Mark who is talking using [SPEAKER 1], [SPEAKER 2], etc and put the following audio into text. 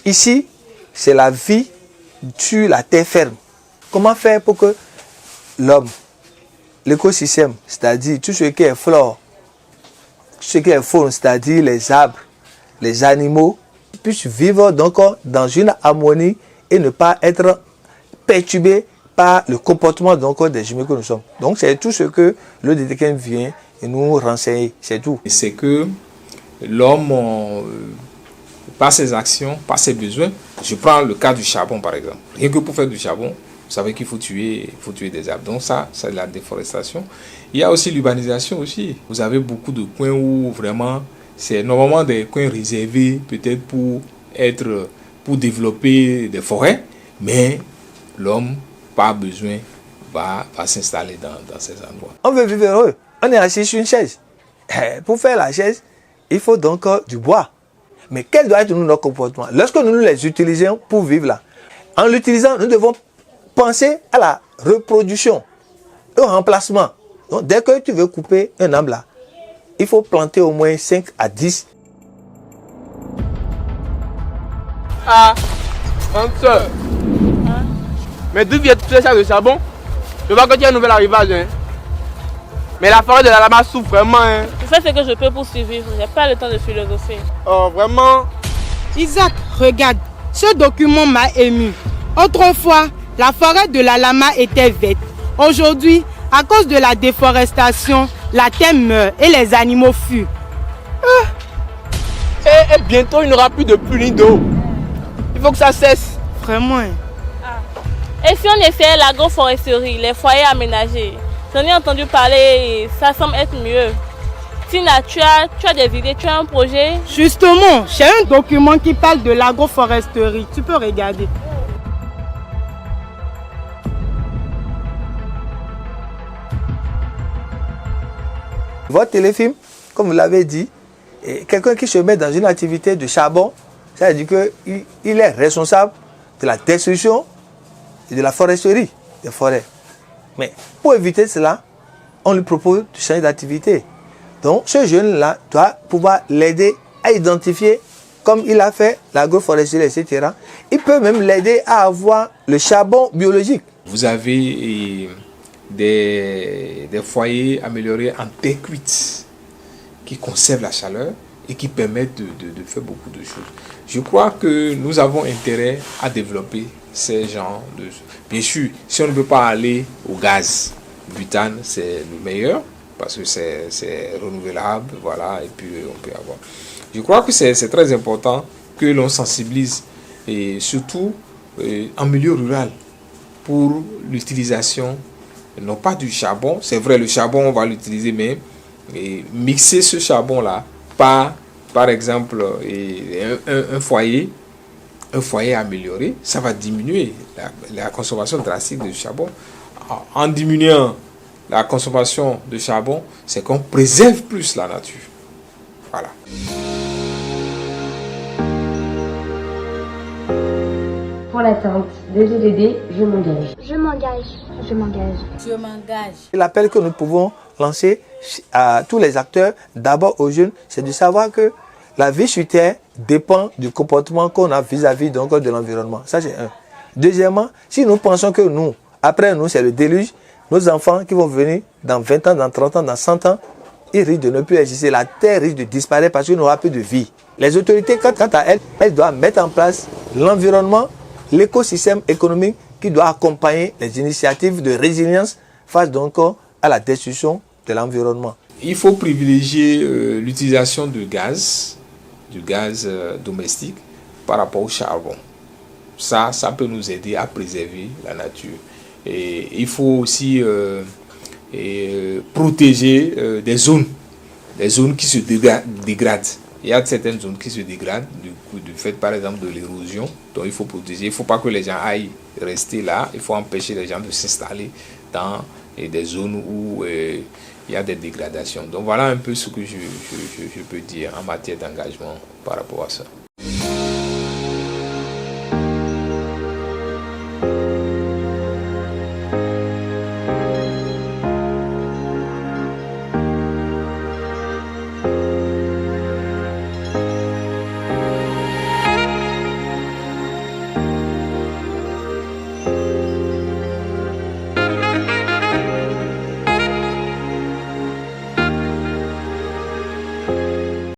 [SPEAKER 1] Ici, c'est la vie sur la terre ferme. Comment faire pour que l'homme, l'écosystème, c'est-à-dire tout ce qui est flore, ce qui est faune, c'est-à-dire les arbres, les animaux, puissent vivre donc dans une harmonie et ne pas être perturbés par le comportement donc des humains que nous sommes. Donc c'est tout ce que le détective vient et nous renseigner, c'est tout.
[SPEAKER 2] C'est que l'homme, par ses actions, par ses besoins, je prends le cas du charbon par exemple. Rien que pour faire du charbon, vous savez qu'il faut tuer des arbres. Donc ça, c'est la déforestation. Il y a aussi l'urbanisation aussi. Vous avez beaucoup de coins où vraiment, c'est normalement des coins réservés peut-être pour développer des forêts, mais l'homme, par besoin, va s'installer dans ces endroits.
[SPEAKER 1] On veut vivre heureux. On est assis sur une chaise. Pour faire la chaise, il faut donc du bois. Mais quel doit être notre comportement? Lorsque nous les utilisons pour vivre là, en l'utilisant, nous devons penser à la reproduction, au remplacement. Donc, dès que tu veux couper un arbre là, il faut planter au moins 5 à 10.
[SPEAKER 3] Ah, grande soeur. Mais d'où vient tout ça de charbon? Je vois que tu as un nouvel arrivage. Hein. Mais la forêt de la lama souffre vraiment. Hein.
[SPEAKER 4] Je fais ce que je peux pour survivre. Je n'ai pas le temps de philosopher.
[SPEAKER 3] Oh, vraiment?
[SPEAKER 5] Isaac, regarde. Ce document m'a ému. Autrefois, la forêt de la lama était verte. Aujourd'hui, à cause de la déforestation, la terre meurt et les animaux fuient.
[SPEAKER 3] Et bientôt, il n'y aura plus de pluie ni d'eau. Il faut que ça cesse.
[SPEAKER 5] Vraiment.
[SPEAKER 4] Et si on essayait l'agroforesterie, les foyers aménagés? J'en ai entendu parler et ça semble être mieux. Tina, tu as des idées, tu as un projet?
[SPEAKER 5] Justement, j'ai un document qui parle de l'agroforesterie. Tu peux regarder.
[SPEAKER 1] Votre téléfilm, comme vous l'avez dit, quelqu'un qui se met dans une activité de charbon, ça veut dire qu'il est responsable de la destruction et de la foresterie des forêts. Mais pour éviter cela, on lui propose de changer d'activité. Donc ce jeune-là doit pouvoir l'aider à identifier, comme il a fait l'agroforesterie, etc. Il peut même l'aider à avoir le charbon biologique.
[SPEAKER 2] Vous avez des foyers améliorés en terre cuite qui conservent la chaleur et qui permettent de faire beaucoup de choses. Je crois que nous avons intérêt à développer ces genres de... Bien sûr, si on ne peut pas aller au gaz, butane, c'est le meilleur parce que c'est renouvelable, voilà, et puis on peut avoir... Je crois que c'est très important que l'on sensibilise, et surtout en milieu rural, pour l'utilisation, non pas du charbon, c'est vrai, le charbon, on va l'utiliser, mais mixer ce charbon-là par exemple, un foyer amélioré, ça va diminuer la consommation drastique de charbon. En diminuant la consommation de charbon, c'est qu'on préserve plus la nature. Voilà.
[SPEAKER 6] Pour l'atteinte des ODD, je m'engage.
[SPEAKER 7] Je m'engage. Je m'engage.
[SPEAKER 6] Je m'engage.
[SPEAKER 1] L'appel que nous pouvons lancer à tous les acteurs, d'abord aux jeunes, c'est de savoir que la vie sur Terre dépend du comportement qu'on a vis-à-vis donc de l'environnement. Ça, c'est un. Deuxièmement, si nous pensons que nous, après nous, c'est le déluge, nos enfants qui vont venir dans 20 ans, dans 30 ans, dans 100 ans, ils risquent de ne plus exister. La Terre risque de disparaître parce qu'il n'y aura plus de vie. Les autorités, quant à elles doivent mettre en place l'environnement, l'écosystème économique qui doit accompagner les initiatives de résilience face donc à la destruction de l'environnement.
[SPEAKER 2] Il faut privilégier l'utilisation du gaz domestique par rapport au charbon. Ça peut nous aider à préserver la nature. Et il faut aussi protéger des zones qui se dégradent. Il y a certaines zones qui se dégradent du fait, par exemple, de l'érosion. Donc il faut protéger. Il ne faut pas que les gens aillent rester là. Il faut empêcher les gens de s'installer dans des zones où il y a des dégradations. Donc voilà un peu ce que je peux dire en matière d'engagement par rapport à ça.